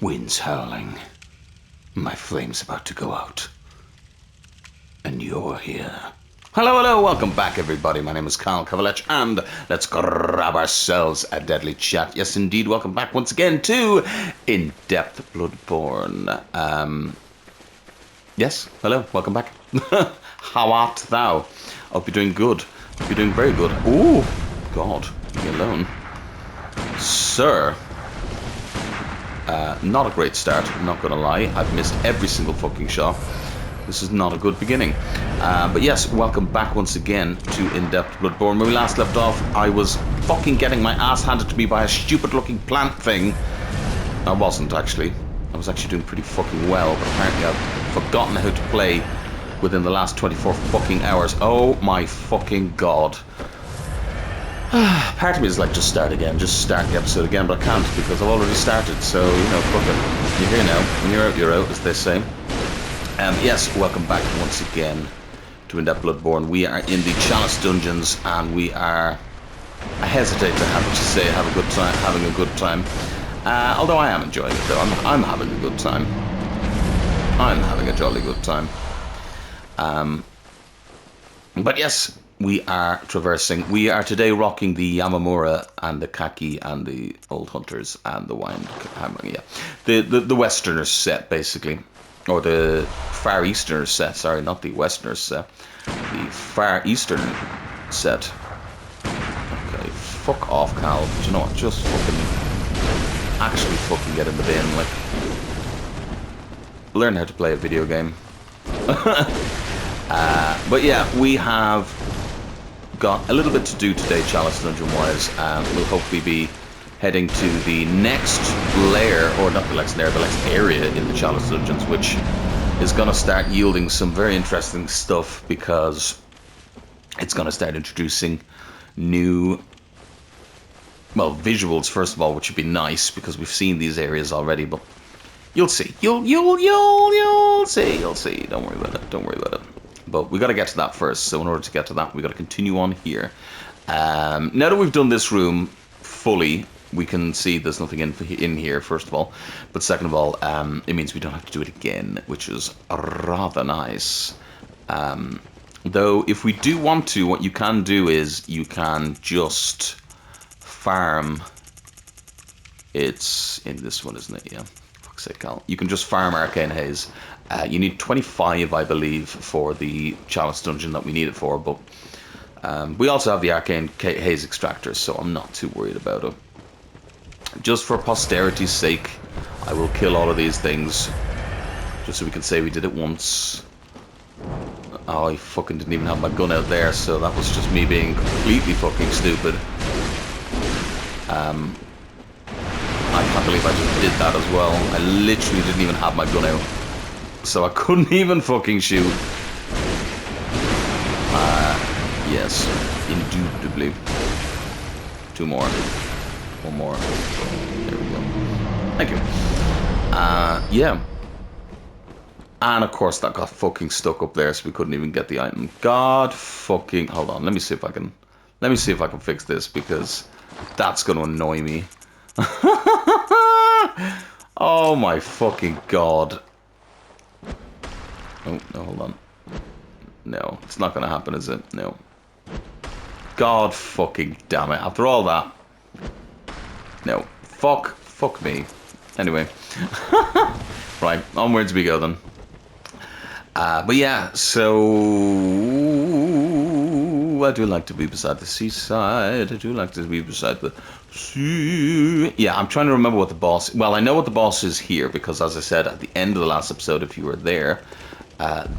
Wind's howling. My flame's about to go out. And you're here. Hello, welcome back everybody. My name is Kavalech and let's grab ourselves a deadly chat. Yes indeed, welcome back once again to In-Depth Bloodborne. Yes, hello, welcome back. How art thou? Hope you're doing good. Hope you're doing very good. Ooh, God, leave me alone. Sir. Not a great start, I'm not gonna lie. I've missed every single fucking shot. This is not a good beginning. But yes, welcome back once again to In-Depth Bloodborne. When we last left off, I was fucking getting my ass handed to me by a stupid looking plant thing. I wasn't actually. I was actually doing pretty fucking well, but apparently I've forgotten how to play within the last 24 fucking hours. Oh my fucking god. Part of me is like, just start again, just start the episode again, but I can't because I've already started, so, you know, fuck it. You're here now. When you're out, as they say. Yes, welcome back once again to In-Depth Bloodborne. We are in the Chalice Dungeons, and we are, I hesitate to have to say having a good time. Although I am enjoying it though, I'm having a good time. I'm having a jolly good time. But yes, we are traversing. We are today rocking the Yamamura and the Kaki and the Old Hunters and the Wine Hammer, yeah. The Westerners set, basically. Or the Far Easterners set, sorry, not the Westerners set. The Far Eastern set. Okay, fuck off, Cal. Do you know what? Just fucking... actually fucking get in the bin, like... learn how to play a video game. But yeah, we have got a little bit to do today, Chalice Dungeon-wise. We'll hopefully be heading to the next layer, or not the next layer, the next area in the Chalice Dungeons, which is going to start yielding some very interesting stuff because it's going to start introducing new, well, visuals first of all, which would be nice because we've seen these areas already, but you'll see. You'll see. Don't worry about it. But we got to get to that first. So in order to get to that, we got to continue on here. Now that we've done this room fully, we can see there's nothing in here, first of all. But second of all, it means we don't have to do it again, which is rather nice. Though, if we do want to, what you can do is you can just farm. It's in this one, isn't it? Yeah. Fuck's sake, Cal. You can just farm Arcane Haze. You need 25, I believe, for the Chalice Dungeon that we need it for, but we also have the Arcane Haze Extractor, so I'm not too worried about it. Just for posterity's sake, I will kill all of these things, just so we can say we did it once. Oh, I fucking didn't even have my gun out there, so that was just me being completely fucking stupid. I can't believe I just did that as well. I literally didn't even have my gun out. So I couldn't even fucking shoot. Yes, indubitably. Two more. One more. There we go. Thank you. Yeah. And of course that got fucking stuck up there, so we couldn't even get the item. God fucking... hold on, let me see if I can fix this, because that's gonna annoy me. Oh my fucking god. Oh, no, hold on. No, it's not gonna happen, is it? No. God fucking damn it. After all that. No. Fuck me. Anyway. Right, onwards we go then. But yeah, so... I do like to be beside the seaside. I do like to be beside the sea. Yeah, I'm trying to remember what the boss... well, I know what the boss is here, because as I said at the end of the last episode, if you were there...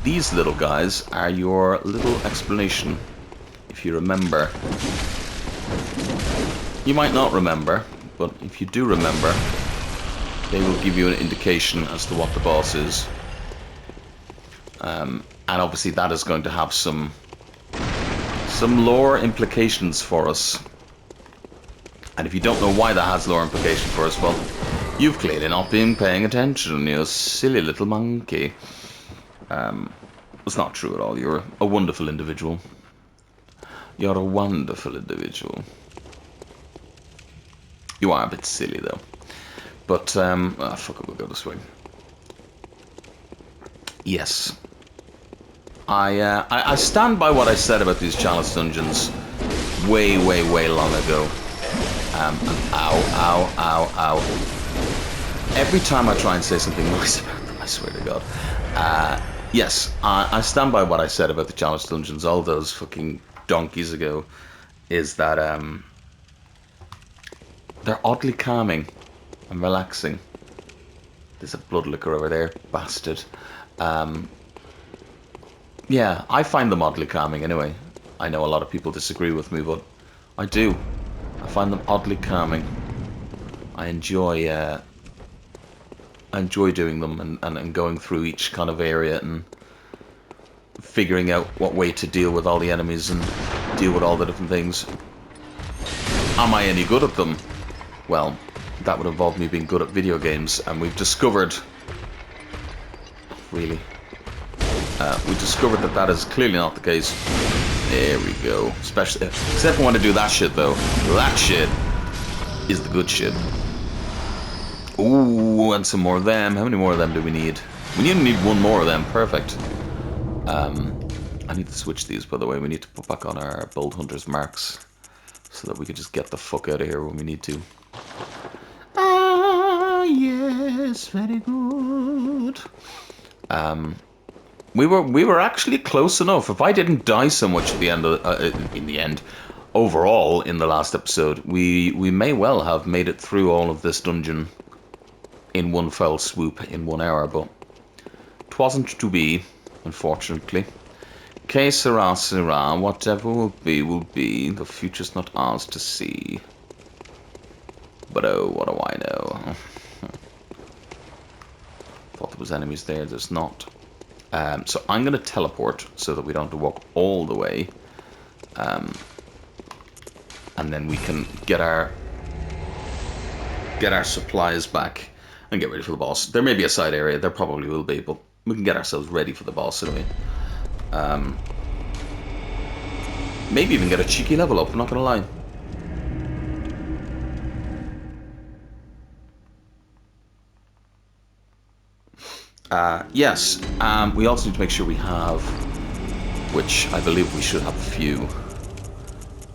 these little guys are your little explanation, if you remember. You might not remember, but if you do remember, they will give you an indication as to what the boss is. And obviously that is going to have some lore implications for us. And if you don't know why that has lore implications for us, well, you've clearly not been paying attention, you silly little monkey. It's not true at all. You're a wonderful individual. You're a wonderful individual. You are a bit silly, though. But, fuck it, we'll go this way. Yes. I stand by what I said about these chalice dungeons way long ago. And ow, ow, ow, ow. Every time I try and say something nice about them, I swear to God. Yes, I stand by what I said about the chalice dungeons all those fucking donkeys ago, is that they're oddly calming and relaxing. There's a blood liquor over there, bastard. Yeah, I find them oddly calming anyway. I know a lot of people disagree with me, but I do. I find them oddly calming. I enjoy doing them and going through each kind of area and figuring out what way to deal with all the enemies and deal with all the different things. Am I any good at them? Well, that would involve me being good at video games, and we've discovered... Really? We discovered that that is clearly not the case. There we go. Especially, except if I want to do that shit, though. That shit is the good shit. Ooh, and some more of them. How many more of them do we need? We need one more of them. Perfect. I need to switch these, by the way. We need to put back on our Bold Hunter's marks so that we can just get the fuck out of here when we need to. Ah, yes, very good. We were actually close enough. If I didn't die so much at the end of, overall in the last episode, we may well have made it through all of this dungeon in one fell swoop in 1 hour, but it wasn't to be, unfortunately. Que sera, sera. Whatever will be, will be. The future's not ours to see. But oh, what do I know? Thought there was enemies there. There's not. So I'm going to teleport so that we don't have to walk all the way. And then we can get our supplies back and get ready for the boss. There may be a side area. There probably will be, but we can get ourselves ready for the boss anyway. Maybe even get a cheeky level up, I'm not going to lie. Yes, we also need to make sure we have, which I believe we should have a few,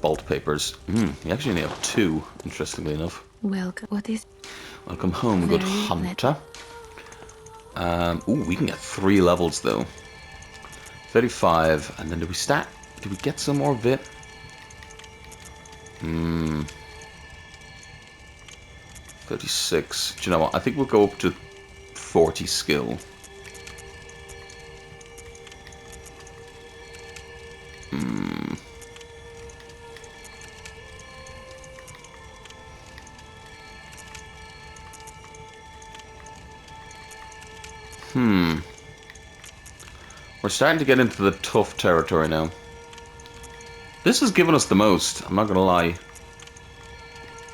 bolt papers. We actually only have 2, interestingly enough. Welcome. What is? Welcome home, good hunter. Ooh, we can get 3 levels though. 35, and then do we get some more vit? 36. Do you know what? I think we'll go up to 40 skill. We're starting to get into the tough territory now. This has given us the most, I'm not gonna lie.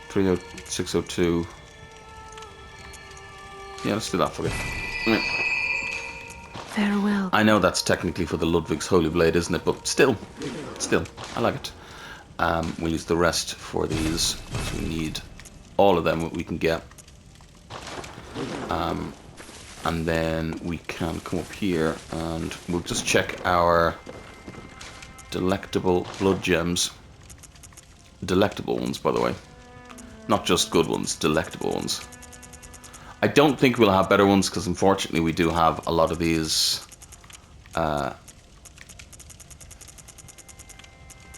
30602. Yeah, let's do that for you. Farewell. I know that's technically for the Ludwig's Holy Blade, isn't it? But still, I like it. We'll use the rest for these. So we need all of them that we can get. And then we can come up here and we'll just check our delectable blood gems. Delectable ones, by the way. Not just good ones, delectable ones. I don't think we'll have better ones because unfortunately we do have a lot of these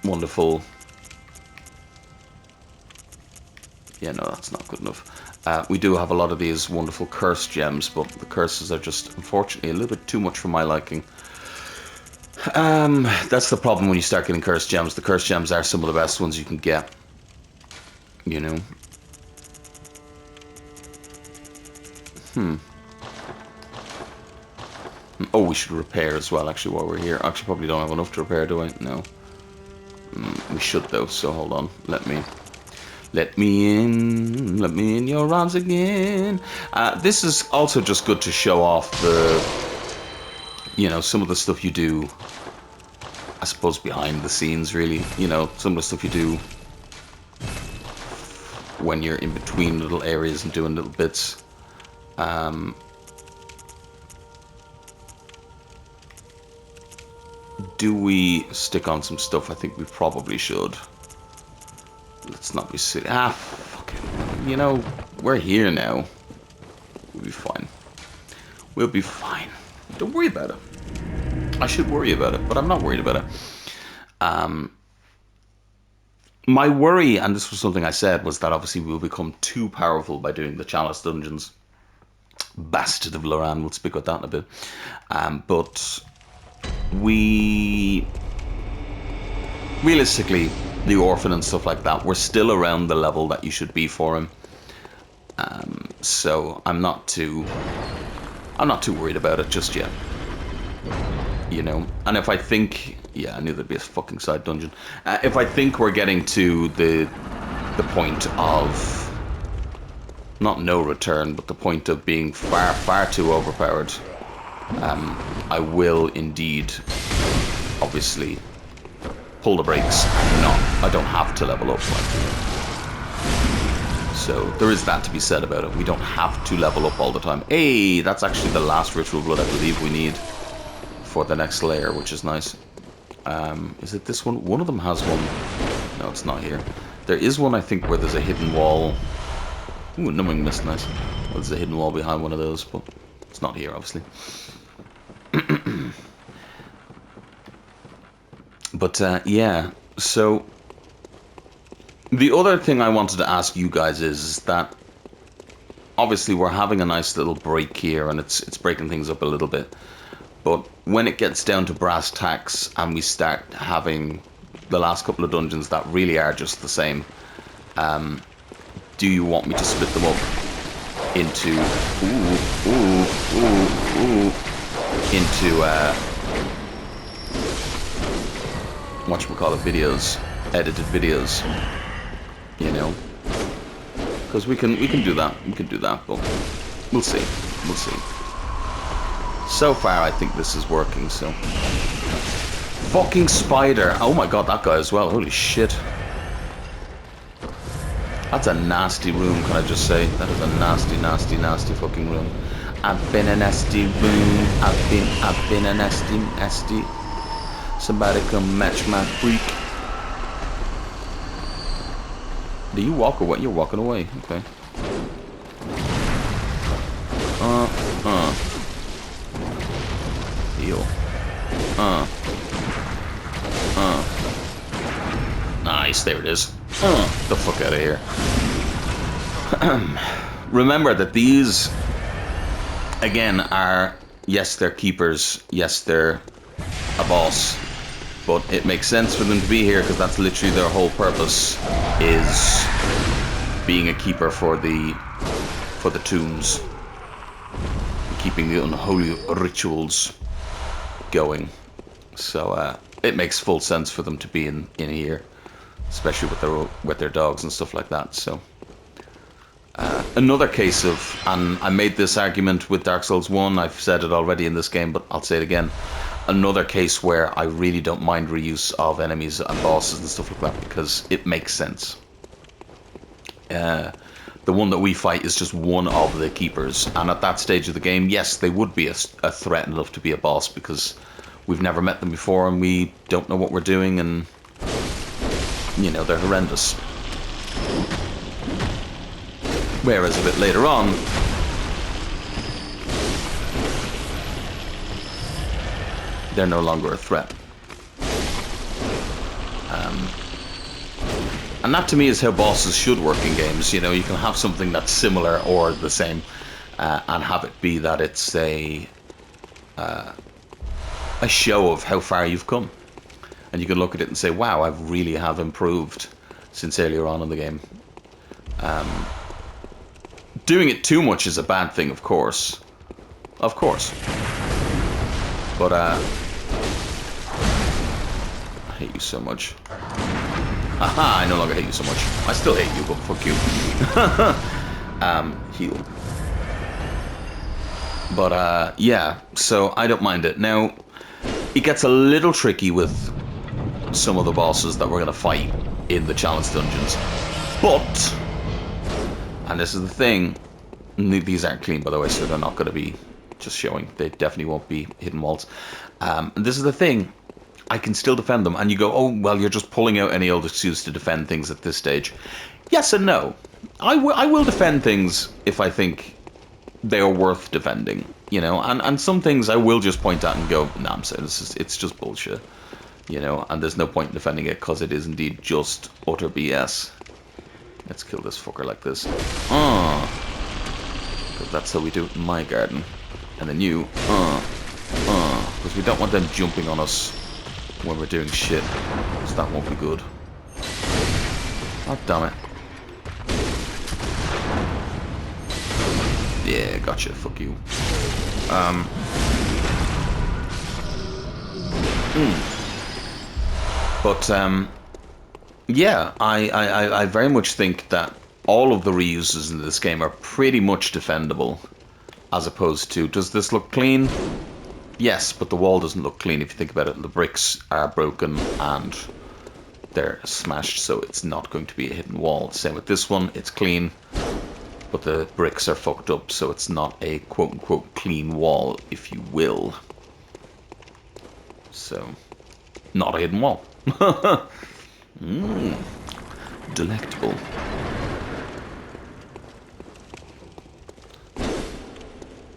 wonderful... Yeah, no, that's not good enough. We do have a lot of these wonderful curse gems, but the curses are just, unfortunately, a little bit too much for my liking. That's the problem when you start getting cursed gems. The cursed gems are some of the best ones you can get. You know? Oh, we should repair as well, actually, while we're here. Actually, probably don't have enough to repair, do I? No. We should, though, so hold on. Let me in your arms again. This is also just good to show off some of the stuff you do, I suppose, behind the scenes, really. You know, some of the stuff you do when you're in between little areas and doing little bits. Do we stick on some stuff? I think we probably should. Let's not be silly. Fucking, you know, we're here now. We'll be fine. We'll be fine. Don't worry about it. I should worry about it, but I'm not worried about it. My worry, and this was something I said, was that obviously we'll become too powerful by doing the Chalice dungeons. Bastard of Loran, we'll speak about that in a bit. But we... Realistically, the Orphan and stuff like that, we're still around the level that you should be for him. So I'm not too worried about it just yet. You know, and if I think, yeah, I knew there'd be a fucking side dungeon. If I think we're getting to the point of not no return, but the point of being far too overpowered, I will indeed, obviously, pull the brakes. I don't have to level up. So there is that to be said about it. We don't have to level up all the time. Hey, that's actually the last ritual blood I believe we need for the next layer, which is nice. Is it this one? One of them has one. No, it's not here. There is one, I think, where there's a hidden wall. Ooh, numbing mist, nice. Well, there's a hidden wall behind one of those, but it's not here, obviously. But, yeah, so... The other thing I wanted to ask you guys is that... Obviously, we're having a nice little break here, and it's breaking things up a little bit. But when it gets down to brass tacks and we start having the last couple of dungeons that really are just the same, do you want me to split them up into into whatchamacallit videos, edited videos, you know? Because we can do that, but we'll see. So far, I think this is working, so... Fucking spider! Oh my god, that guy as well, holy shit. That's a nasty room, can I just say? That is a nasty fucking room. I've been a nasty room, I've been a nasty. Somebody come match my freak. Do you walk away? You're walking away, okay. Heal. Nice, there it is. The fuck out of here. Remember that these, again, are, yes, they're keepers, yes, they're a boss, but it makes sense for them to be here because that's literally their whole purpose, is being a keeper for the tombs, keeping the unholy rituals going. So it makes full sense for them to be in here, especially with their dogs and stuff like that. So another case of, and I made this argument with Dark Souls 1, I've said it already in this game, but I'll say it again, another case where I really don't mind reuse of enemies and bosses and stuff like that because it makes sense. The one that we fight is just one of the keepers, and at that stage of the game, yes, they would be a threat enough to be a boss because we've never met them before and we don't know what we're doing, and you know, they're horrendous. Whereas a bit later on, they're no longer a threat. And that to me is how bosses should work in games. You know, you can have something that's similar or the same, and have it be that it's a show of how far you've come. And you can look at it and say, wow, I really have improved since earlier on in the game. Doing it too much is a bad thing, of course. Of course. But, I hate you so much. Aha, I no longer hate you so much. I still hate you, but fuck you. Heal. But, yeah, so I don't mind it. Now, it gets a little tricky with some of the bosses that we're going to fight in the challenge dungeons. But And this is the thing. These aren't clean, by the way, so they're not going to be just showing. They definitely won't be hidden walls. And this is the thing. I can still defend them. And you go, oh, well, you're just pulling out any old excuse to defend things at this stage. Yes and no. I will defend things if I think they are worth defending, you know. And some things I will just point out and go, nah, I'm saying it's just bullshit, you know. And there's no point in defending it because it is indeed just utter BS. Let's kill this fucker like this. Because that's how we do it in my garden. And then you, because we don't want them jumping on us when we're doing shit, because that won't be good. God damn it. Yeah, gotcha, fuck you. But, yeah, I very much think that all of the reuses in this game are pretty much defendable. As opposed to, does this look clean? Yes, but the wall doesn't look clean if you think about it. The bricks are broken and they're smashed, so it's not going to be a hidden wall. Same with this one, it's clean, but the bricks are fucked up, so it's not a quote-unquote clean wall, if you will. So, not a hidden wall. Delectable.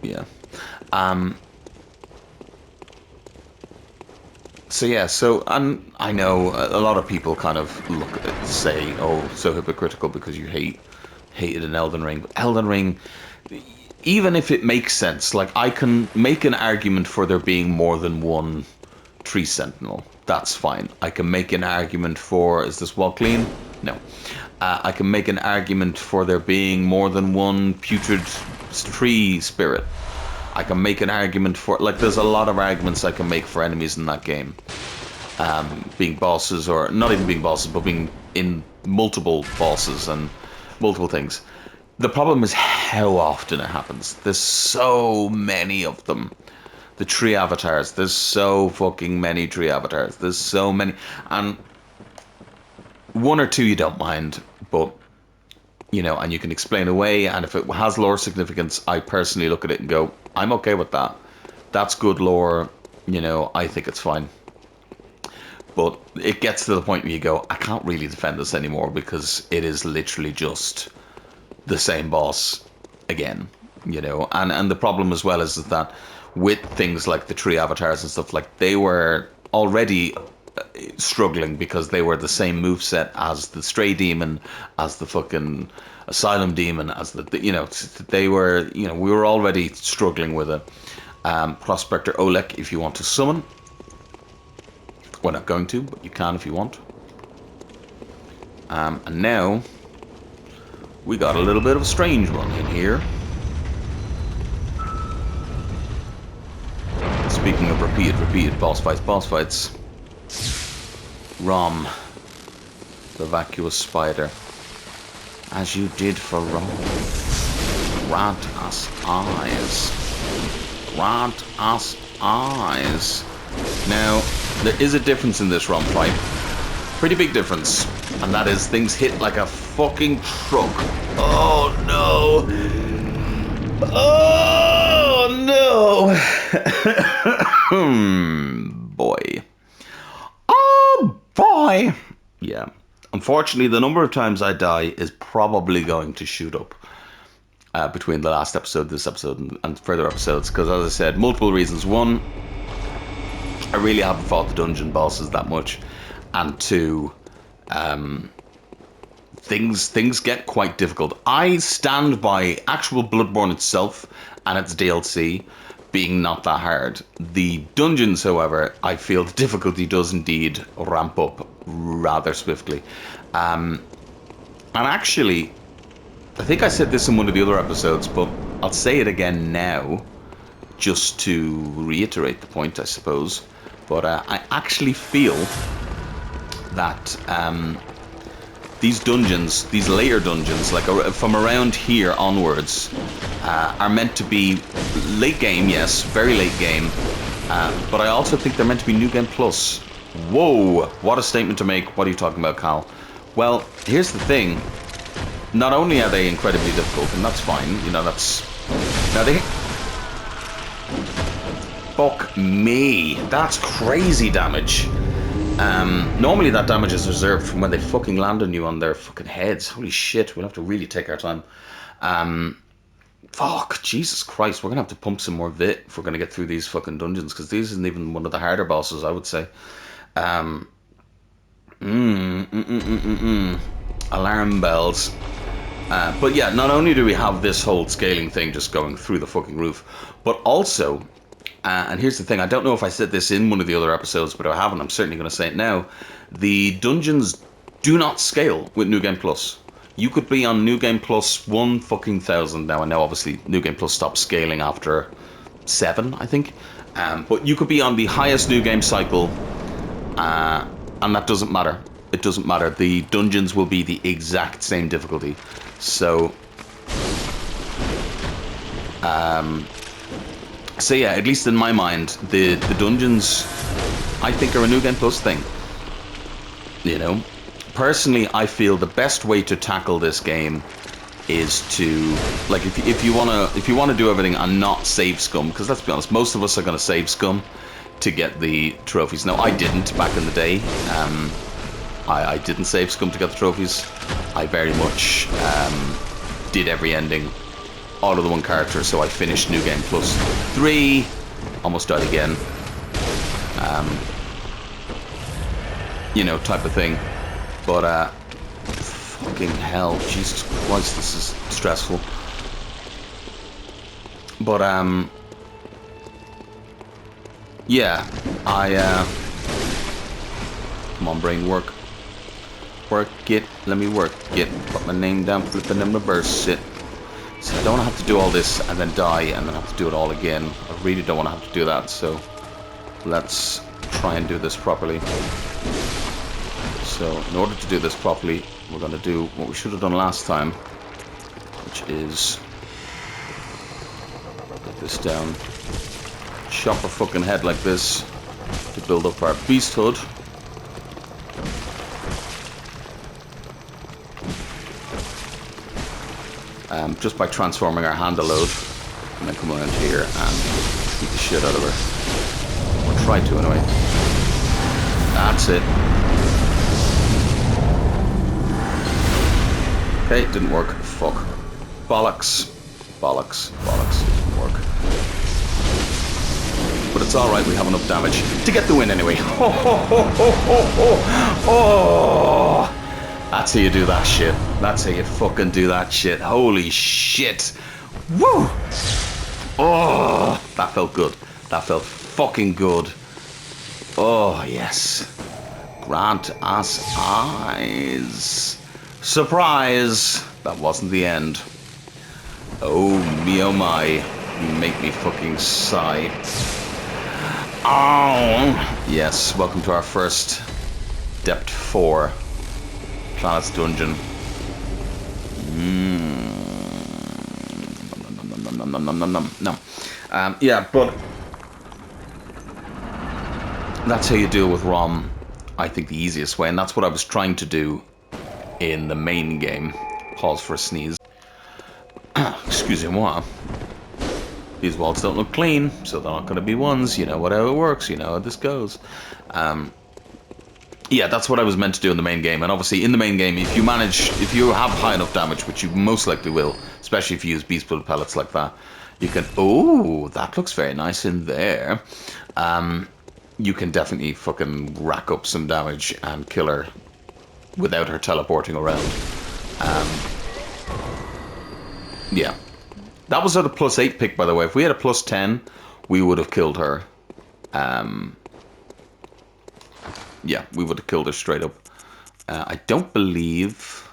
Yeah. So yeah, and I know a lot of people kind of look at it, say, oh, so hypocritical because you hated an Elden Ring. But Elden Ring, even if it makes sense, like I can make an argument for there being more than one tree sentinel. That's fine. I can make an argument for, is this wall clean? No. I can make an argument for there being more than one putrid tree spirit. I can make an argument for, like, there's a lot of arguments I can make for enemies in that game. Being bosses, or not even being bosses, but being in multiple bosses and multiple things. The problem is how often it happens. There's so many of them. The tree avatars, there's so fucking many tree avatars. There's so many. And one or two you don't mind, but, you know, and you can explain away, and if it has lore significance, I personally look at it and go, I'm okay with that. That's good lore, you know, I think it's fine. But it gets to the point where you go, I can't really defend this anymore because it is literally just the same boss again, you know. And the problem as well is that with things like the tree avatars and stuff, like, they were already struggling because they were the same moveset as the stray demon, as the fucking asylum demon, as the you know, they were, you know, we were already struggling with it. Prospector Olek, if you want to summon. We're not going to, but you can if you want. And now we got a little bit of a strange one in here. Speaking of repeated boss fights. Rom, the vacuous spider, as you did for Rom, grant us eyes. Grant us eyes. Now, there is a difference in this Rom fight. Pretty big difference. And that is things hit like a fucking truck. Oh no! Oh no! Boy. Oh boy! Yeah. Unfortunately, the number of times I die is probably going to shoot up between the last episode, this episode, and further episodes. Because, as I said, multiple reasons. One, I really haven't fought the dungeon bosses that much. And two, things get quite difficult. I stand by actual Bloodborne itself and its DLC being not that hard. The dungeons, however, I feel the difficulty does indeed ramp up rather swiftly. And actually, I think I said this in one of the other episodes, but I'll say it again now, just to reiterate the point, I suppose. But I actually feel that these dungeons, these layer dungeons, like from around here onwards, are meant to be late game, yes, very late game, but I also think they're meant to be New Game Plus. Whoa, what a statement to make. What are you talking about, Cal? Well, here's the thing. not only are they incredibly difficult, and that's fine, you know, that's... Now they... Fuck me. That's crazy damage. Normally that damage is reserved from when they fucking land on you on their fucking heads. Holy shit, we'll have to really take our time. Fuck, Jesus Christ, we're gonna have to pump some more vit if we're gonna get through these fucking dungeons, because these isn't even one of the harder bosses, I would say. Alarm bells. But yeah, not only do we have this whole scaling thing just going through the fucking roof, but also, and here's the thing, I don't know if I said this in one of the other episodes, but I haven't, I'm certainly going to say it now, the dungeons do not scale with New Game Plus. You could be on New Game Plus 1,000. Now I know obviously New Game Plus stops scaling after 7, I think, but you could be on the highest New Game cycle, and that doesn't matter. It doesn't matter. The dungeons will be the exact same difficulty. So yeah, at least in my mind, the dungeons, I think, are a New Game Plus thing. You know, personally, I feel the best way to tackle this game is to, like, if you wanna do everything and not save scum, because let's be honest, most of us are gonna save scum to get the trophies. No, I didn't back in the day. I didn't save scum to get the trophies. I very much did every ending all of the one character, so I finished New Game Plus 3, almost died again, you know, type of thing. But fucking hell, Jesus Christ, this is stressful. But yeah, come on, brain, work it, let me work it, put my name down, flipping and reverse it. So I don't want to have to do all this and then die and then have to do it all again. I really don't want to have to do that, so let's try and do this properly. So in order to do this properly, we're going to do what we should have done last time, which is put this down, chop our fucking head like this to build up our beasthood. Just by transforming our hand a load, and then come around here and beat the shit out of her. Or try to anyway. That's it. Okay, it didn't work. Fuck. Bollocks. Bollocks. Bollocks. It didn't work. But it's alright, we have enough damage to get the win anyway. Ho, ho, ho, ho, ho, ho. Oh! That's how you do that shit. That's how you fucking do that shit. Holy shit. Woo! Oh, that felt good. That felt fucking good. Oh, yes. Grant us eyes. Surprise! That wasn't the end. Oh, me oh my. You make me fucking sigh. Oh! Yes, welcome to our first Depth 4. Planet's Dungeon. Yeah, but that's how you deal with ROM, I think, the easiest way, and that's what I was trying to do in the main game. Pause for a sneeze. Excusez-moi. These walls don't look clean, so they're not going to be ones. You know what how it works, you know how this goes. Yeah, that's what I was meant to do in the main game, and obviously in the main game, if you have high enough damage, which you most likely will, especially if you use beast blood pellets like that, you can, oh, that looks very nice in there. You can definitely fucking rack up some damage and kill her without her teleporting around. Yeah. That was at a +8 pick, by the way. If we had a +10, we would have killed her. Yeah, we would have killed her straight up. I don't believe...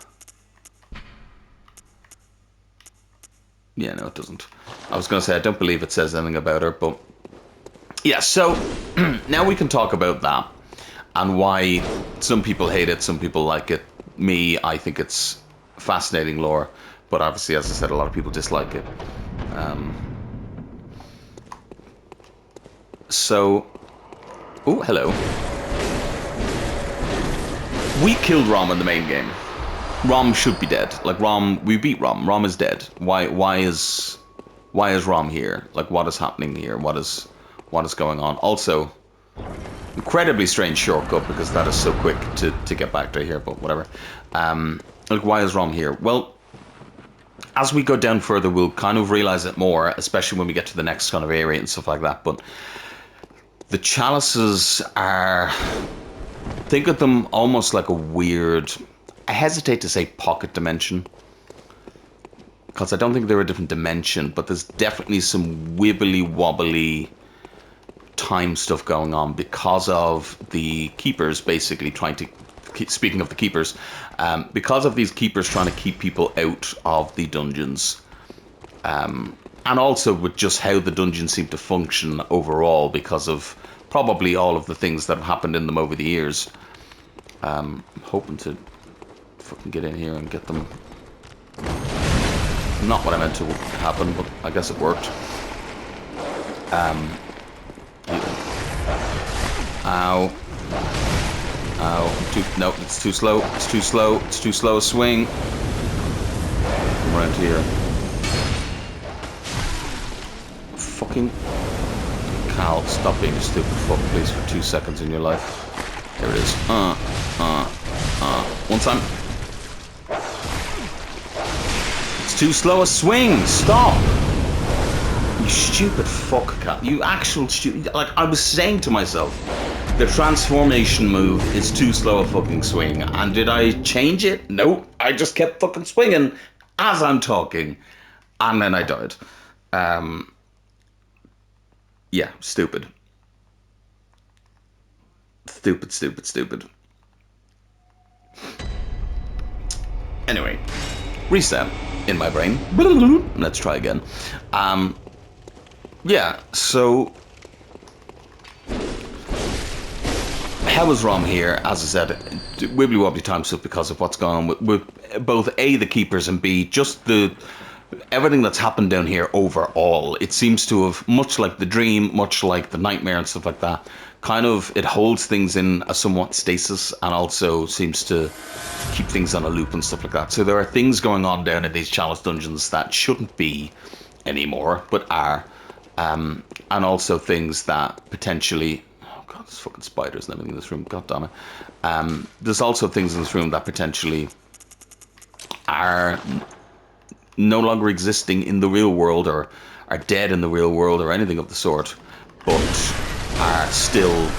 Yeah, no, it doesn't. I was going to say, I don't believe it says anything about her, but... Yeah, so now we can talk about that. And why some people hate it, some people like it. Me, I think it's fascinating lore. But obviously, as I said, a lot of people dislike it. So... Oh, hello. We killed Rom in the main game. Rom should be dead. Like Rom, we beat Rom. Rom is dead. Why is Rom here? Like what is happening here? What is going on? Also, incredibly strange shortcut because that is so quick to get back to here. But whatever. Like why is Rom here? Well, as we go down further, we'll kind of realize it more, especially when we get to the next kind of area and stuff like that. But the chalices are, think of them almost like a weird, I hesitate to say pocket dimension, because I don't think they're a different dimension, but there's definitely some wibbly wobbly time stuff going on because of the keepers basically trying to, speaking of the keepers, because of these keepers trying to keep people out of the dungeons, and also with just how the dungeons seem to function overall because of probably all of the things that have happened in them over the years. I'm hoping to fucking get in here and get them. Not what I meant to happen, but I guess it worked. Ow. Ow. No, it's too slow. It's too slow. It's too slow a swing. Come around here. Fucking Cal, stop being a stupid fuck, please, for 2 seconds in your life. There it is. One time. It's too slow a swing. Stop. You stupid fuck, Cal. You actual stupid. Like, I was saying to myself, the transformation move is too slow a fucking swing. And did I change it? Nope. I just kept fucking swinging as I'm talking. And then I died. Yeah, stupid. Stupid. Anyway, reset in my brain. Let's try again. Yeah, so how is Rom here? As I said, wibbly wobbly time stuff because of what's going on with both A, the keepers, and B, just everything that's happened down here overall. It seems to have, much like the dream, much like the nightmare and stuff like that, kind of, it holds things in a somewhat stasis and also seems to keep things on a loop and stuff like that. So there are things going on down in these chalice dungeons that shouldn't be anymore, but are. And also things that potentially, oh god, there's fucking spiders and everything in this room, god damn it. There's also things in this room that potentially are no longer existing in the real world, or are dead in the real world, or anything of the sort, but are still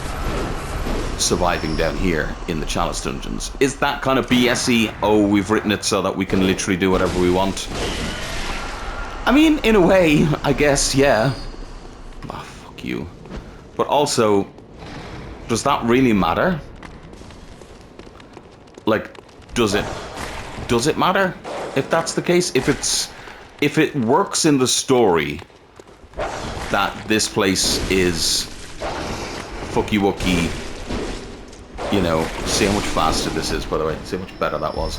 surviving down here in the chalice dungeons. Is that kind of BS-y? Oh, we've written it so that we can literally do whatever we want. I mean, in a way, I guess, yeah. Oh, fuck you. But also, does that really matter? Like, does it matter if that's the case? If it works in the story that this place is fucky wookie, you know, see how much faster this is, by the way, see how much better that was.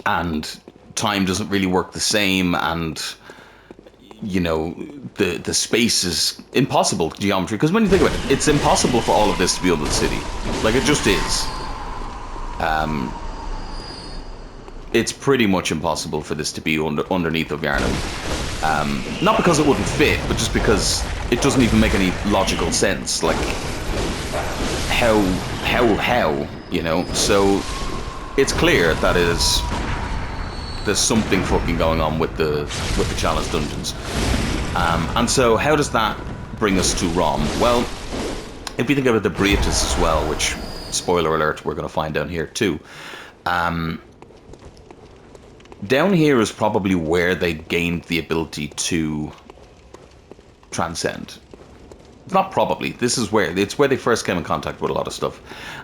And time doesn't really work the same, and you know, the space is impossible geometry, because when you think about it, it's impossible for all of this to be under the city. Like, it just is. It's pretty much impossible for this to be underneath of Yharnam. Not because it wouldn't fit, but just because it doesn't even make any logical sense. Like, how, you know? So it's clear that there's something fucking going on with the chalice dungeons. And so how does that bring us to Rom? Well, if we think about the Briatus as well, which, spoiler alert, we're going to find down here too. Down here is probably where they gained the ability to transcend. Not probably. This is where they first came in contact with a lot of stuff,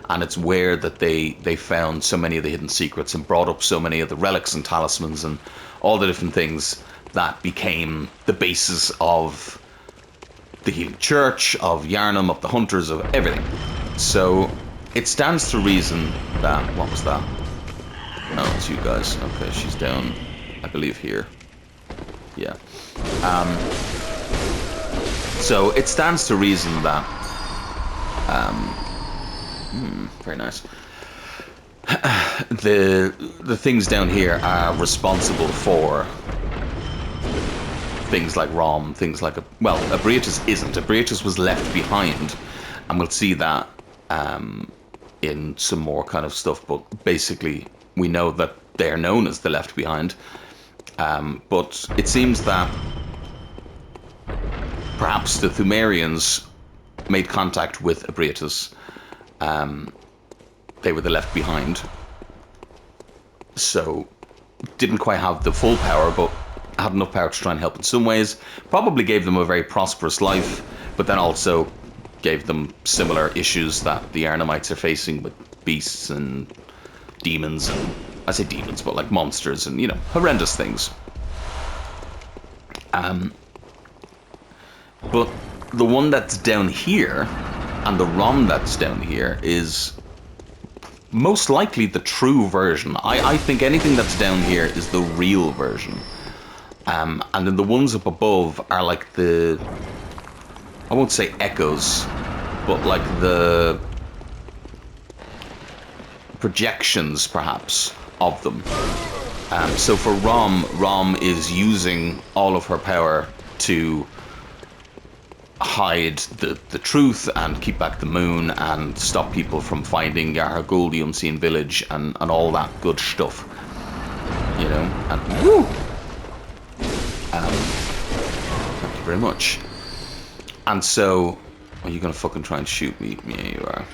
and it's where that they found so many of the hidden secrets and brought up so many of the relics and talismans and all the different things that became the basis of the Healing Church, of Yharnam, of the Hunters, of everything. So it stands to reason that, what was that? Oh, it's you guys. Okay, she's down, I believe, here. Yeah. So it stands to reason that, very nice. the things down here are responsible for things like ROM, things like Abriatus isn't. Abriatus was left behind, and we'll see that in some more kind of stuff. But basically, we know that they are known as the Left Behind. But it seems that perhaps the Thumerians made contact with Abriatus. They were the Left Behind, so didn't quite have the full power, but had enough power to try and help in some ways. Probably gave them a very prosperous life, but then also gave them similar issues that the Yharnamites are facing with beasts and demons, and I say demons, but like monsters and, you know, horrendous things. But the one that's down here and the ROM that's down here is most likely the true version. I think anything that's down here is the real version. And then the ones up above are like the, I won't say echoes, but like the projections perhaps of them. So for Rom is using all of her power to hide the truth and keep back the moon and stop people from finding Yarhagul, the unseen village, and all that good stuff. You know, and woo! Thank you very much. And so, are you gonna fucking try and shoot me? Yeah, you are.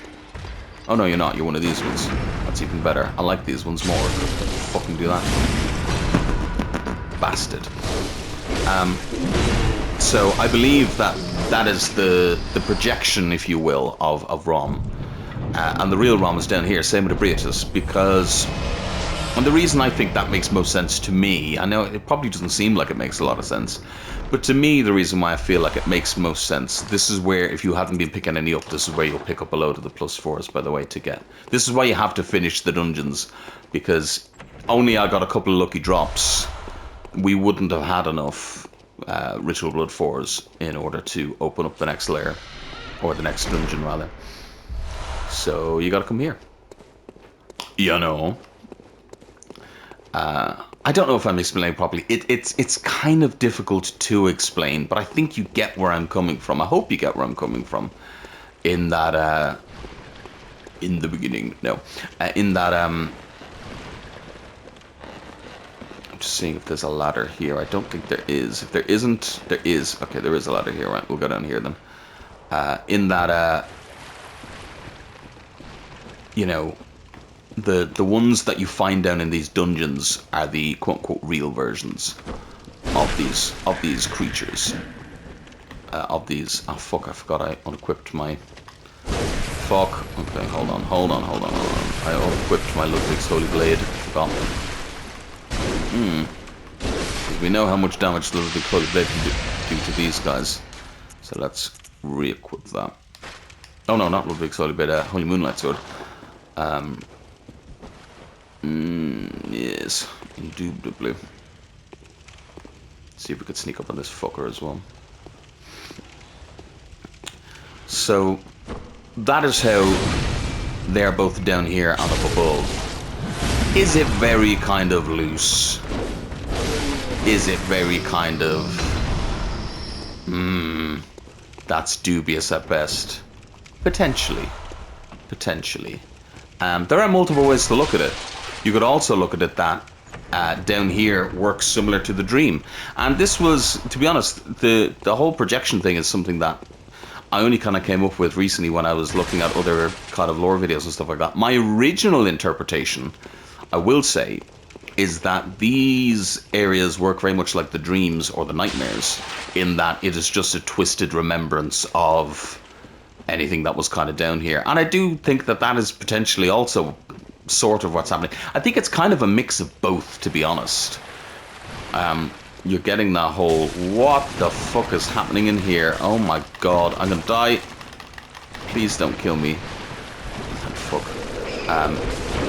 Oh no, you're not. You're one of these ones. That's even better. I like these ones more. Fucking do that. Bastard. So I believe that is the projection, if you will, of Rom. And the real Rom is down here, same with Abriatus, because... And the reason I think that makes most sense to me, I know it probably doesn't seem like it makes a lot of sense, but to me, the reason why I feel like it makes most sense, this is where, if you haven't been picking any up, this is where you'll pick up a load of the +4s, by the way, to get. This is why you have to finish the dungeons, because only I got a couple of lucky drops. We wouldn't have had enough Ritual Blood 4s in order to open up the next layer, or the next dungeon, rather. So, you gotta come here. You know. I don't know if I'm explaining properly. It's kind of difficult to explain, but I think you get where I'm coming from. I hope you get where I'm coming from. In that, in the beginning, no. In that, I'm just seeing if there's a ladder here. I don't think there is. If there isn't, there is. Okay, there is a ladder here. Right, we'll go down here then. In that, you know, the ones that you find down in these dungeons are the quote-unquote real versions of these creatures. Oh fuck, I forgot I unequipped my... Fuck. Okay, hold on. I unequipped my Ludwig's Holy Blade. Forgot. Because we know how much damage the Ludwig's Holy Blade can do to these guys. So let's re-equip that. Oh no, not Ludwig's Holy Blade, Holy Moonlight Sword. Yes, indubitably. See if we could sneak up on this fucker as well. So, that is how they're both down here and up above. Is it very kind of loose? Is it very kind of... that's dubious at best. Potentially. There are multiple ways to look at it. You could also look at it that down here works similar to the dream. And this was, to be honest, the whole projection thing is something that I only kind of came up with recently when I was looking at other kind of lore videos and stuff like that. My original interpretation, I will say, is that these areas work very much like the dreams or the nightmares, in that it is just a twisted remembrance of anything that was kind of down here. And I do think that that is potentially also sort of what's happening. I think it's kind of a mix of both, to be honest. You're getting that whole, what the fuck is happening in here? Oh my god, I'm gonna die. Please don't kill me. Fuck.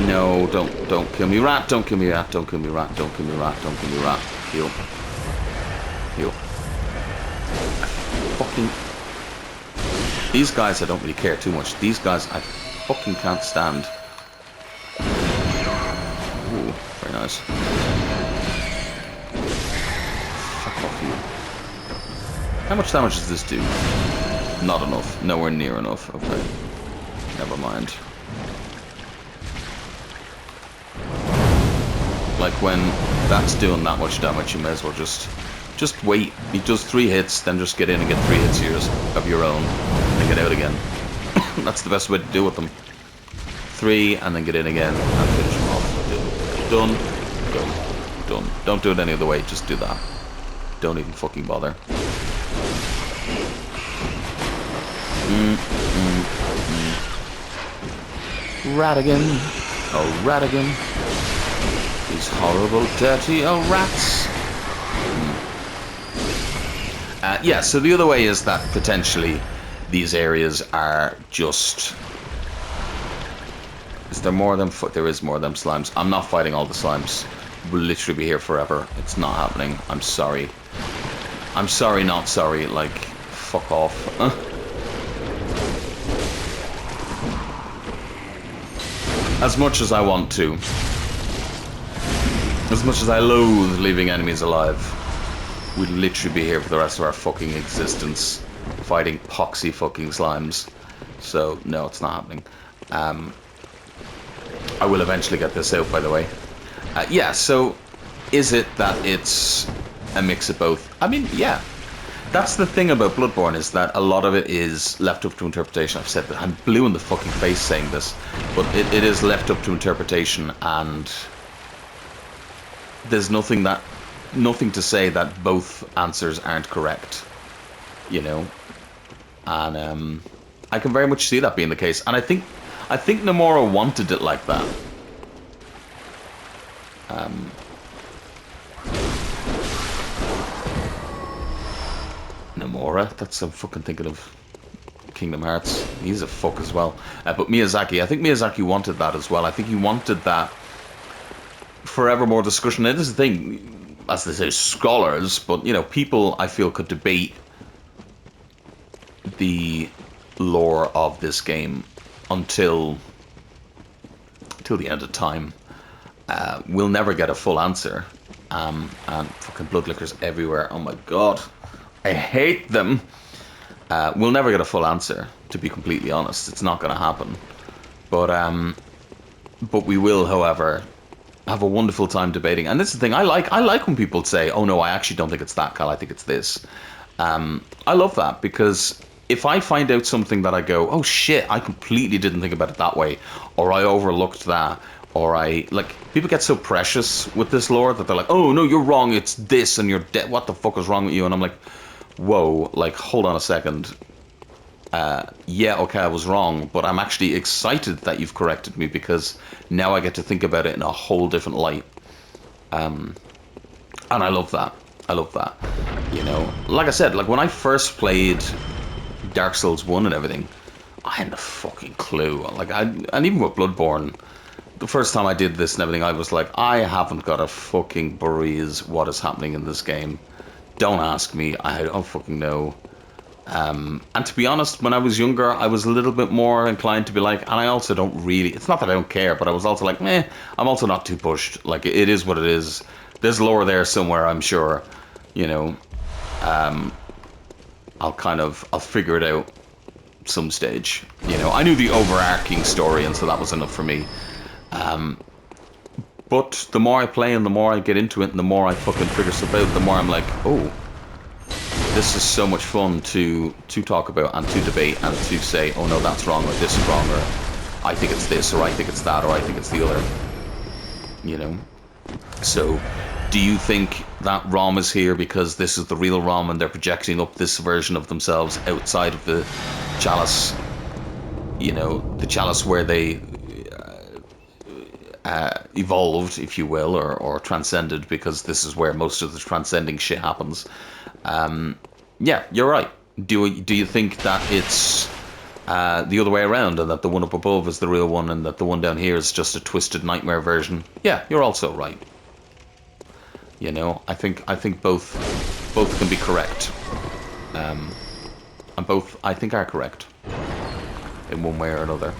No, don't kill me, rat. Don't kill me, rat. Don't kill me, rat. Don't kill me, rat. Don't kill me, rat. Heal. Fucking... These guys I don't really care too much. These guys I fucking can't stand. Very nice. Fuck off you. How much damage does this do? Not enough. Nowhere near enough. Okay. Never mind. Like when that's doing that much damage, you may as well just wait. He does 3 hits, then just get in and get 3 hits of your own, and get out again. That's the best way to deal with them. 3, and then get in again, and finish them off. Done. Go. Done. Don't do it any other way, just do that. Don't even fucking bother. Radigan. Oh, Radigan. These horrible, dirty old rats. Yeah, so the other way is that potentially these areas are just... Is there more of them? There is more of them slimes. I'm not fighting all the slimes. We'll literally be here forever. It's not happening. I'm sorry. I'm sorry, not sorry. Like, fuck off. As much as I want to. As much as I loathe leaving enemies alive, we'd literally be here for the rest of our fucking existence, fighting poxy fucking slimes. So, no, it's not happening. I will eventually get this out, by the way. Yeah, so, is it that it's a mix of both? I mean, yeah. That's the thing about Bloodborne, is that a lot of it is left up to interpretation. I've said that. I'm blue in the fucking face saying this. But it is left up to interpretation, and... There's nothing to say that both answers aren't correct, you know, and I can very much see that being the case. And I think Nomura wanted it like that. Nomura, I'm fucking thinking of Kingdom Hearts. He's a fuck as well. But Miyazaki, I think Miyazaki wanted that as well. I think he wanted that. Forever more discussion. It is the thing, as they say, scholars, but you know, people I feel could debate the lore of this game until the end of time. We'll never get a full answer. And fucking bloodlickers everywhere. Oh my god, I hate them. We'll never get a full answer, to be completely honest. It's not going to happen. But we will, however, have a wonderful time debating. And this is the thing, I like when people say, oh no, I actually don't think it's that, Cal, I think it's this. I love that, because if I find out something that I go, oh shit, I completely didn't think about it that way, or I overlooked that, or people get so precious with this lore that they're like, oh no, you're wrong, it's this, and you're dead, what the fuck is wrong with you? And I'm like, whoa, like, hold on a second. Yeah, okay, I was wrong, but I'm actually excited that you've corrected me, because now I get to think about it in a whole different light. And I love that. I love that. You know, like I said, like when I first played Dark Souls 1 and everything, I hadn't a fucking clue. Like, and even with Bloodborne, the first time I did this and everything, I was like, I haven't got a fucking breeze what is happening in this game. Don't ask me. I don't fucking know. And to be honest, when I was younger, I was a little bit more inclined to be like, and I also don't really, it's not that I don't care, but I was also like, meh, I'm also not too pushed. Like, it is what it is. There's lore there somewhere, I'm sure. You know, I'll figure it out some stage. You know, I knew the overarching story, and so that was enough for me. But the more I play and the more I get into it and the more I fucking figure stuff out, the more I'm like, oh, this is so much fun to talk about and to debate and to say, oh no, that's wrong, or this is wrong, or I think it's this, or I think it's that, or I think it's the other. You know? So, do you think that ROM is here because this is the real ROM and they're projecting up this version of themselves outside of the chalice? You know, the chalice where they evolved, if you will, or transcended, because this is where most of the transcending shit happens. Yeah, you're right. Do you think that it's the other way around, and that the one up above is the real one, and that the one down here is just a twisted nightmare version? Yeah, you're also right. You know, I think both can be correct, and both I think are correct in one way or another.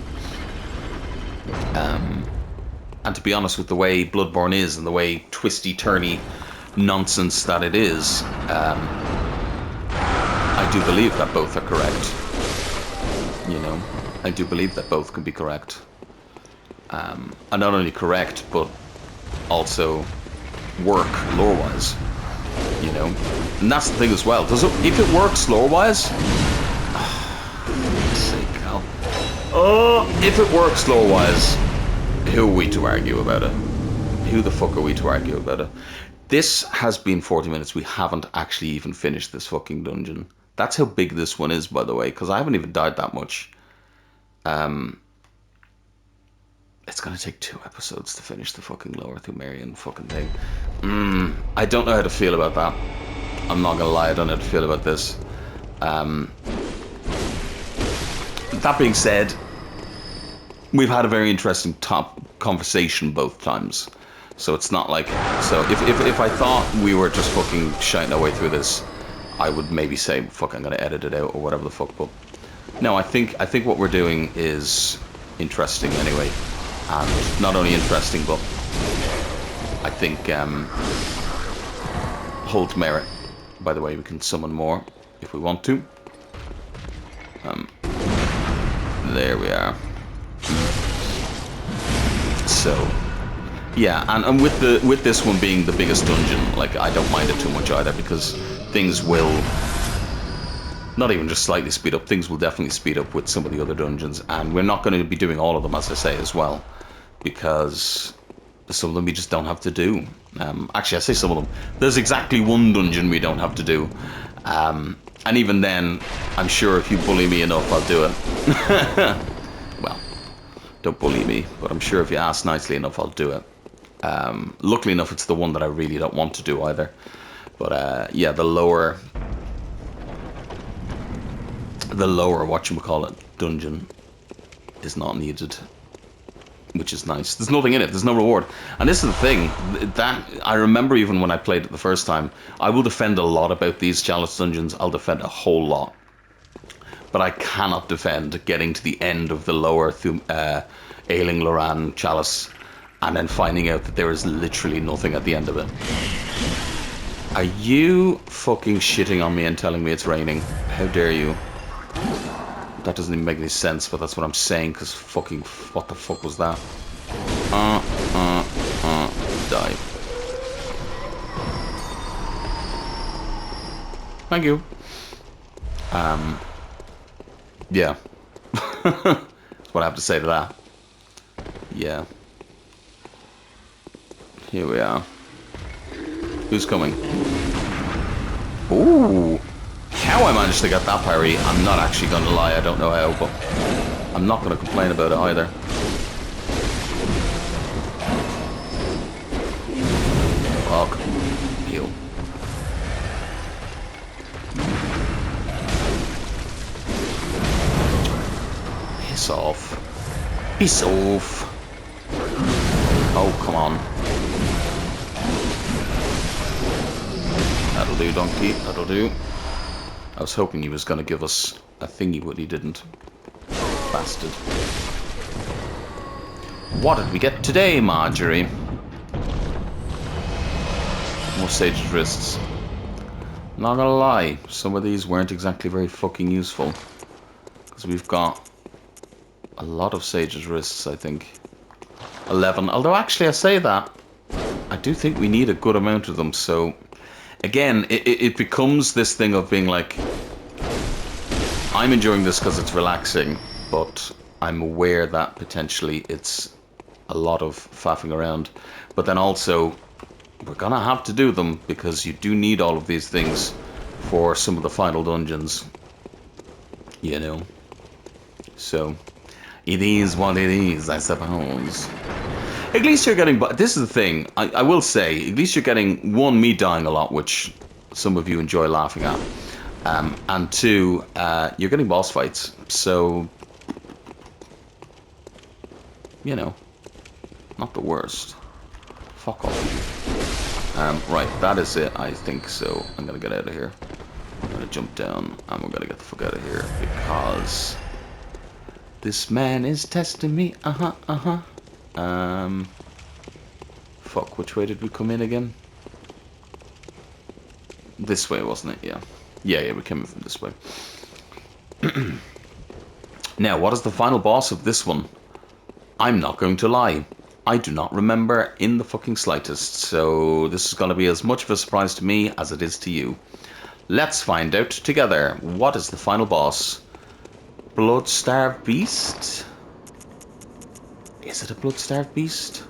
And to be honest, with the way Bloodborne is and the way twisty-turny nonsense that it is, I do believe that both are correct. You know, I do believe that both can be correct. And not only correct, but also work lore-wise. You know, and that's the thing as well. Does it? If it works lore-wise, if it works lore-wise, who are we to argue about it? Who the fuck are we to argue about it? This has been 40 minutes. We haven't actually even finished this fucking dungeon. That's how big this one is, by the way, because I haven't even died that much. It's gonna take 2 episodes to finish the fucking Lower Thumerian fucking thing. I don't know how to feel about that. I'm not gonna lie, I don't know how to feel about this. That being said, we've had a very interesting conversation both times. So it's not like... So if I thought we were just fucking shouting our way through this, I would maybe say, fuck, I'm gonna edit it out or whatever the fuck, but... No, I think what we're doing is interesting anyway. And not only interesting, but I think holds merit. By the way, we can summon more if we want to. There we are. So, yeah, and with this one being the biggest dungeon, like, I don't mind it too much either, because things will not even just slightly speed up. Things will definitely speed up with some of the other dungeons, and we're not going to be doing all of them, as I say, as well, because some of them we just don't have to do. Actually, I say some of them. There's exactly one dungeon we don't have to do. And even then, I'm sure if you bully me enough, I'll do it. Well, don't bully me, but I'm sure if you ask nicely enough, I'll do it. Luckily enough, it's the one that I really don't want to do either. But yeah, the lower whatchamacallit dungeon is not needed, which is nice. There's nothing in it, there's no reward. And this is the thing, that I remember even when I played it the first time, I will defend a lot about these chalice dungeons. I'll defend a whole lot. But I cannot defend getting to the end of the lower Ailing Loran chalice and then finding out that there is literally nothing at the end of it. Are you fucking shitting on me and telling me it's raining? How dare you? That doesn't even make any sense, but that's what I'm saying, because fucking... What the fuck was that? Die. Thank you. Yeah. That's what I have to say to that. Yeah. Here we are. Who's coming? Ooh! How I managed to get that parry, I'm not actually going to lie, I don't know how, but I'm not going to complain about it either. Fuck. Heal. Piss off. Piss off. Oh, come on. That'll do, donkey. That'll do. I was hoping he was going to give us a thingy, but he didn't. Bastard. What did we get today, Marjorie? More Sage's Wrists. Not gonna lie, some of these weren't exactly very fucking useful. Because we've got a lot of Sage's Wrists, I think. 11. Although, actually, I say that, I do think we need a good amount of them, so... Again, it becomes this thing of being like, I'm enjoying this because it's relaxing, but I'm aware that potentially it's a lot of faffing around. But then also, we're gonna have to do them because you do need all of these things for some of the final dungeons. You know? So, it is what it is, I suppose. At least you're getting... This is the thing, I will say, at least you're getting, one, me dying a lot, which some of you enjoy laughing at. And two, you're getting boss fights, so... You know, not the worst. Fuck off. Right, that is it, I think, so I'm gonna get out of here. I'm gonna jump down, and we're gonna get the fuck out of here, because... This man is testing me, Fuck, which way did we come in again? This way, wasn't it? Yeah. Yeah, we came in from this way. Now, what is the final boss of this one? I'm not going to lie. I do not remember in the fucking slightest, so this is going to be as much of a surprise to me as it is to you. Let's find out together. What is the final boss? Blood-starved beast? Is it a blood-starved beast?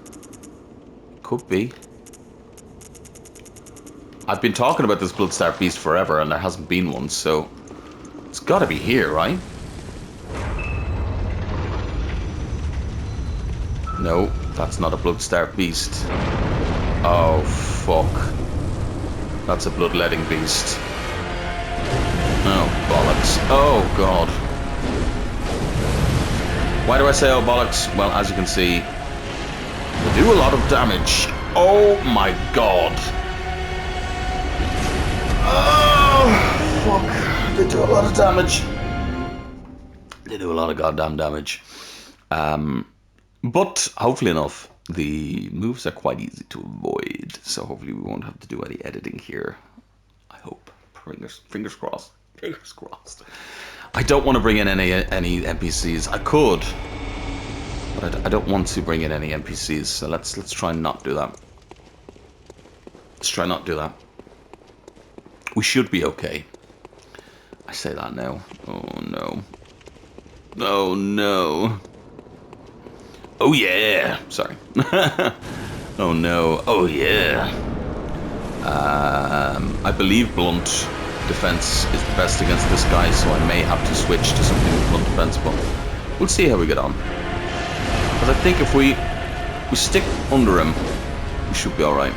Could be. I've been talking about this blood-starved beast forever and there hasn't been one, so it's got to be here, right? No, that's not a blood-starved beast. Oh, fuck. That's a bloodletting beast. Oh, bollocks. Oh, God. Why do I say oh, bollocks? Well, as you can see, they do a lot of damage. Oh, my God. Oh, fuck. They do a lot of damage. They do a lot of goddamn damage. But, hopefully enough, the moves are quite easy to avoid. So hopefully we won't have to do any editing here. I hope. Fingers crossed. Fingers crossed. I don't want to bring in any NPCs. I could, but I don't want to bring in any NPCs. So let's try and not do that. Let's try not do that. We should be okay. I say that now. Oh no. Oh no. Oh yeah. Sorry. Oh no. Oh yeah. I believe blunt defense is the best against this guy, so I may have to switch to something with blunt defense, but we'll see how we get on. But I think if we stick under him, we should be alright.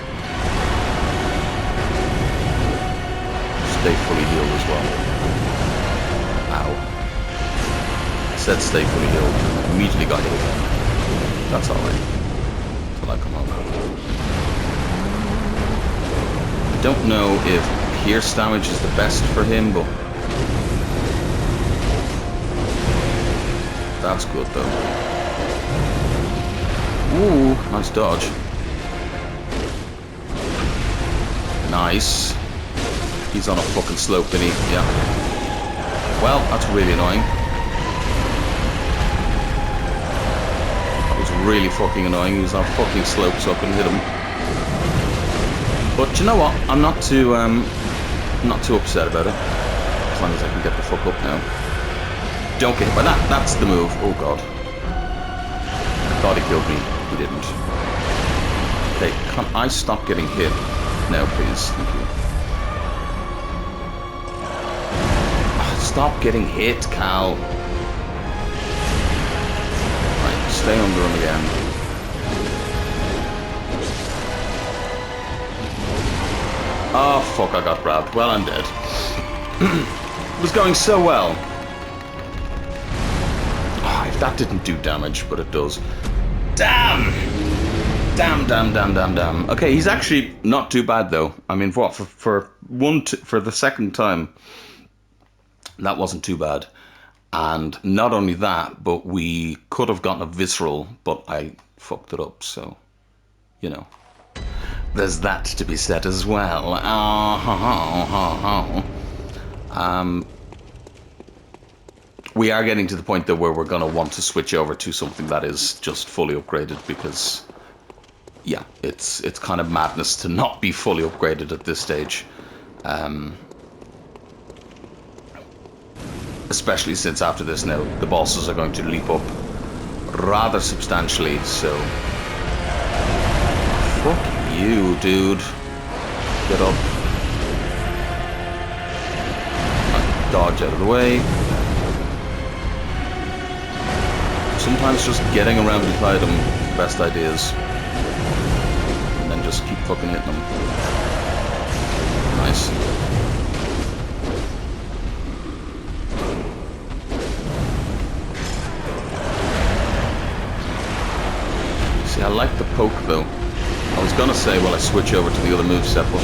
Stay fully healed as well. Ow. I said stay fully healed, and I immediately got healed again. That's alright. Until I come home. I don't know if pierce damage is the best for him, but that's good though. Ooh, nice dodge. Nice. He's on a fucking slope, isn't he? Yeah. Well, that's really annoying. That was really fucking annoying. He was on a fucking slope, so I couldn't hit him. But you know what? I'm not too upset about it. As long as I can get the fuck up now. Don't get hit by that. That's the move. Oh god. I thought he killed me. He didn't. Okay, can I stop getting hit now, please? Thank you. Stop getting hit, Cal. Right, stay under him again. Oh, fuck, I got grabbed. Well, I'm dead. It was going so well. Oh, if that didn't do damage, but it does. Damn! Damn. Okay, he's actually not too bad, though. I mean, what, for the second time, that wasn't too bad. And not only that, but we could have gotten a visceral, but I fucked it up, so, you know. There's that to be said as well. We are getting to the point though where we're going to want to switch over to something that is just fully upgraded because, yeah, it's kind of madness to not be fully upgraded at this stage. Especially since after this now, the bosses are going to leap up rather substantially, so... Fuck you, dude. Get up. Dodge out of the way. Sometimes just getting around beside them is the best ideas. And then just keep fucking hitting them. Nice. See, I like the poke though. I was gonna say, well, I switch over to the other moveset, but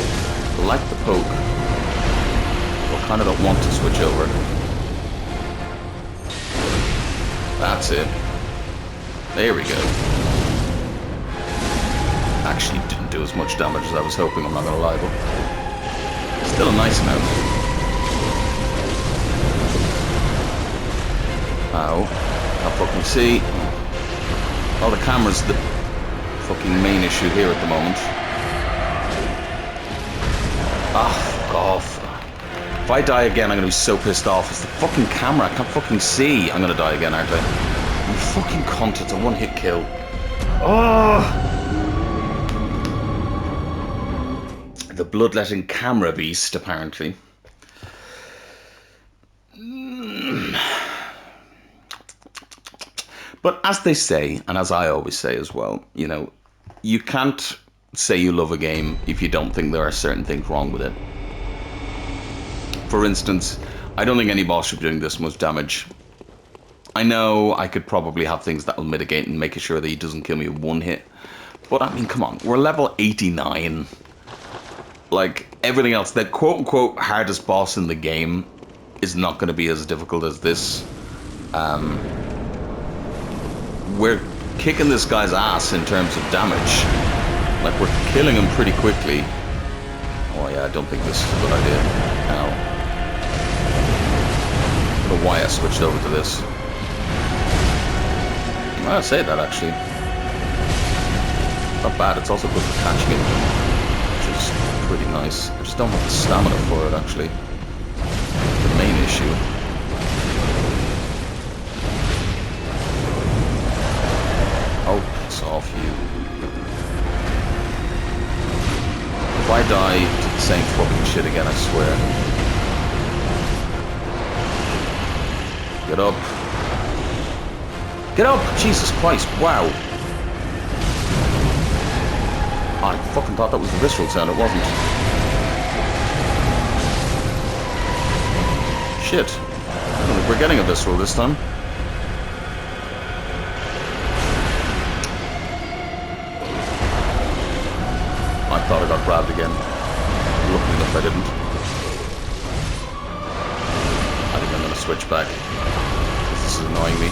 I like the poke. I kind of don't want to switch over. That's it. There we go. actually didn't do as much damage as I was hoping, I'm not gonna lie, but still a nice amount. Ow. Can't fucking see. Oh, the camera's the fucking main issue here at the moment. Ah, fuck off. If I die again, I'm gonna be so pissed off. It's the fucking camera, I can't fucking see. I'm gonna die again, aren't I? You fucking cunt, it's a one-hit kill. Oh! The bloodletting camera beast, apparently. But as they say, and as I always say as well, you know, you can't say you love a game if you don't think there are certain things wrong with it. For instance, I don't think any boss should be doing this much damage. I know I could probably have things that will mitigate and make sure that he doesn't kill me with one hit. But I mean, come on, we're level 89. Like, everything else, the quote-unquote hardest boss in the game is not going to be as difficult as this. We're kicking this guy's ass in terms of damage. Like, we're killing him pretty quickly. Oh yeah, I don't think this is a good idea. Now, I don't know why I switched over to this. I'd say that, actually. Not bad, it's also good for catching it, which is pretty nice. I just don't have the stamina for it, actually. The main issue. Oh, piss off, you. If I die to the same fucking shit again, I swear. Get up. Get up! Jesus Christ, wow. I fucking thought that was the visceral sound, it wasn't. Shit. I don't think we're getting a visceral this time. I thought I got grabbed again. Luckily enough I didn't. I think I'm gonna switch back. This is annoying me.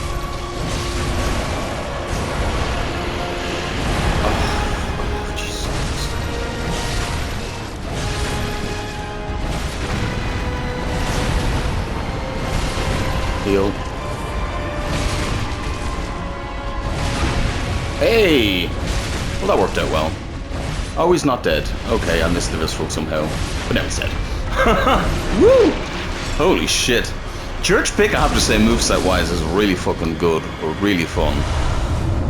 Heal. Hey! Well, that worked out well. Oh, he's not dead. Okay, I missed the visceral somehow. But now he's dead. Woo! Holy shit. Church Pick, I have to say, moveset-wise, is really fucking good. Or really fun.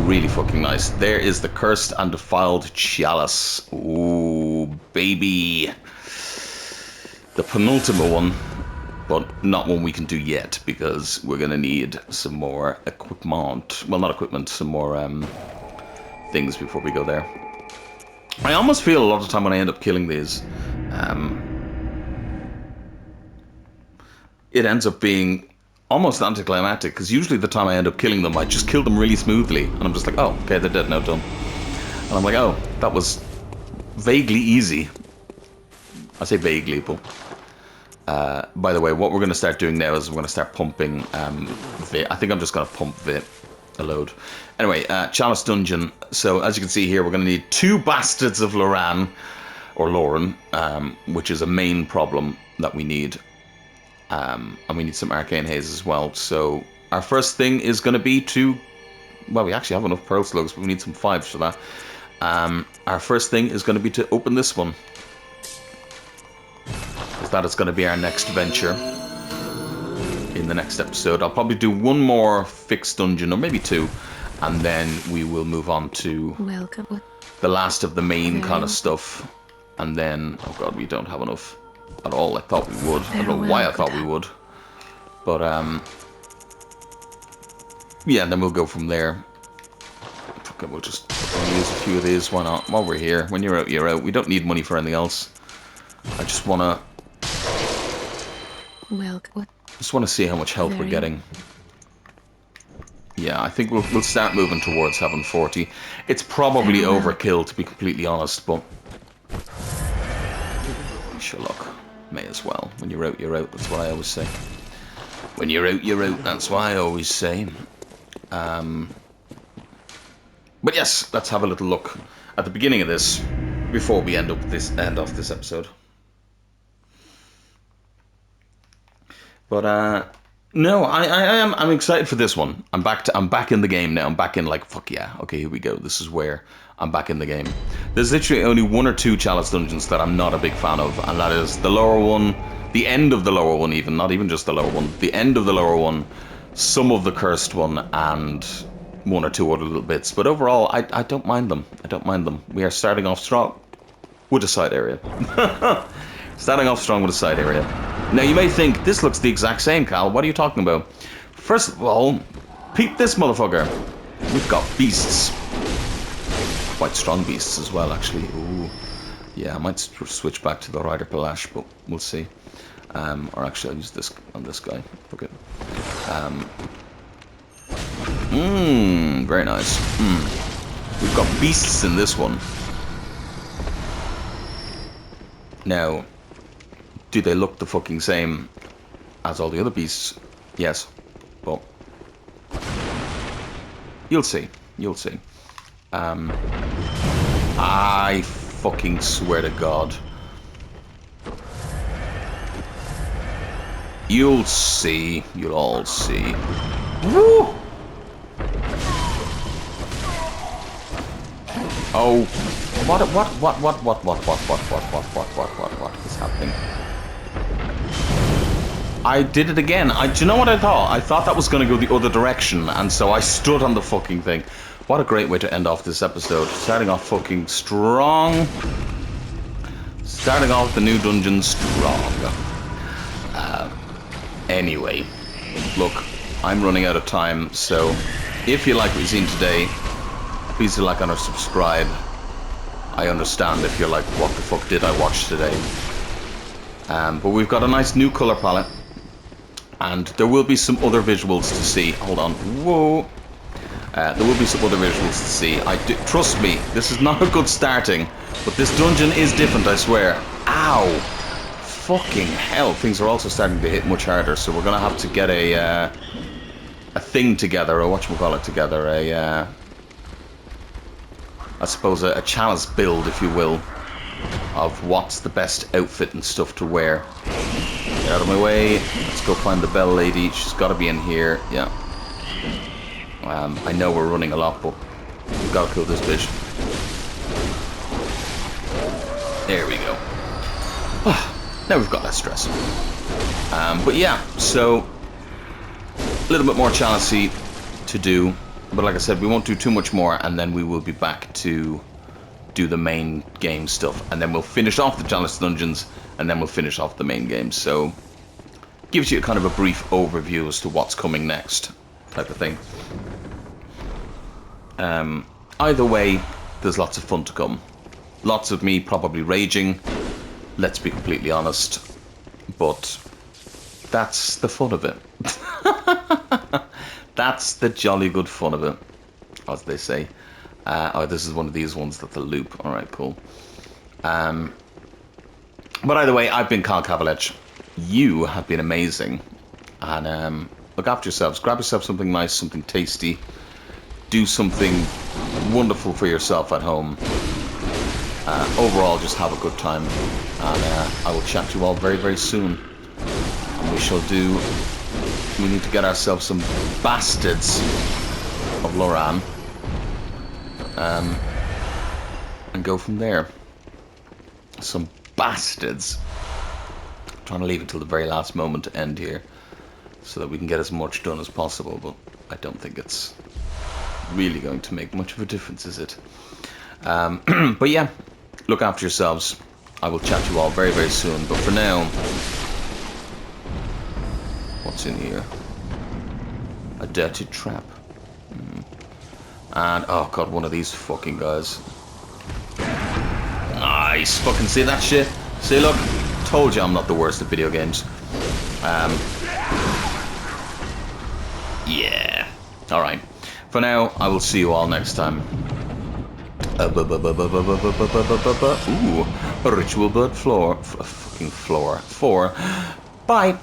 Really fucking nice. There is the Cursed and Defiled Chalice. Ooh, baby. The penultimate one. But not one we can do yet, because we're going to need some more equipment. Well, not equipment, some more things before we go there. I almost feel a lot of the time when I end up killing these, it ends up being almost anticlimactic, because usually the time I end up killing them, I just kill them really smoothly, and I'm just like, oh, okay, they're dead now, done. And I'm like, oh, that was vaguely easy. I say vaguely, but... by the way, what we're going to start doing now is we're going to start pumping Vit. I think I'm just going to pump Vit a load. Anyway, Chalice Dungeon. So, as you can see here, we're going to need 2 Bastards of Loran, or Lauren, which is a main problem that we need. And we need some Arcane Haze as well. So, our first thing is going to be to... Well, we actually have enough Pearl Slugs, but we need some 5s for that. Our first thing is going to be to open this one. That is going to be our next venture in the next episode. I'll probably do 1 more fixed dungeon, or maybe 2, and then we will move on to the last of the main kind of stuff. And then, oh god, we don't have enough at all. I thought we would. I don't know why I thought we would. But, yeah, and then we'll go from there. Okay, we'll just use a few of these. Why not? While we're here, when you're out, you're out. We don't need money for anything else. I just want to... Just want to see how much health we're getting. Yeah, I think we'll start moving towards having 40. It's probably overkill, to be completely honest, but... Sherlock, may as well. When you're out, you're out. That's what I always say. When you're out, you're out. That's what I always say. But yes, let's have a little look at the beginning of this, before we end off this episode. But no, I'm excited for this one. I'm back in the game now. I'm back in, like, fuck yeah. Okay, here we go. This is where I'm back in the game. There's literally only 1 or 2 chalice dungeons that I'm not a big fan of, and that is the lower one, the end of the lower one, even not even just the lower one, the end of the lower one, some of the cursed one, and 1 or 2 other little bits. But overall, I don't mind them. I don't mind them. We are starting off strong with a side area. Starting off strong with a side area. Now, you may think, this looks the exact same, Cal. What are you talking about? First of all, peep this motherfucker. We've got beasts. Quite strong beasts as well, actually. Ooh. Yeah, I might switch back to the Rider Palash, but we'll see. Or actually, I'll use this on this guy. Okay. Very nice. We've got beasts in this one. Now, do they look the fucking same as all the other beasts? Yes. But you'll see. You'll see. I fucking swear to God. You'll see. You'll all see. Woo! Oh, what is happening? I did it again. Do you know what I thought? I thought that was going to go the other direction, and so I stood on the fucking thing. What a great way to end off this episode. Starting off fucking strong. Starting off the new dungeon strong. Anyway, look, I'm running out of time, so if you like what you've seen today, please do like and subscribe. I understand if you're like, what the fuck did I watch today? But we've got a nice new color palette, and there will be some other visuals to see. Hold on. Whoa. There will be some other visuals to see. Trust me, this is not a good starting, but this dungeon is different, I swear. Ow. Fucking hell. Things are also starting to hit much harder, so we're going to have to get a thing together, or whatchamacallit together, I suppose a chalice build, if you will, of what's the best outfit and stuff to wear. Get out of my way. Let's go find the bell lady. She's got to be in here. Yeah. I know we're running a lot, but we've got to kill this bitch. There we go. Now we've got less stress. But yeah, so a little bit more chalicey to do. But like I said, we won't do too much more, and then we will be back to do the main game stuff. And then we'll finish off the chalice dungeons, and then we'll finish off the main game. So gives you kind of a brief overview as to what's coming next, type of thing. Either way, there's lots of fun to come. Lots of me probably raging, let's be completely honest, but that's the fun of it. That's the jolly good fun of it, as they say. Oh, this is one of these ones that's a loop. Alright, cool. But either way, I've been Kavalech. You have been amazing. And look after yourselves. Grab yourself something nice, something tasty. Do something wonderful for yourself at home. Overall, just have a good time. And I will chat to you all very, very soon. And we shall do... We need to get ourselves some bastards of Loran. And go from there. Some bastards. I'm trying to leave it till the very last moment to end here, so that we can get as much done as possible, but I don't think it's really going to make much of a difference, is it? But yeah, look after yourselves. I will chat to you all very, very soon, but for now, what's in here? A dirty trap. And, oh god, one of these fucking guys. Nice! Fucking see that shit? See, look, told you I'm not the worst at video games. Yeah. Alright. For now, I will see you all next time. Ooh, a ritual blood floor. Fucking floor. 4. Bye.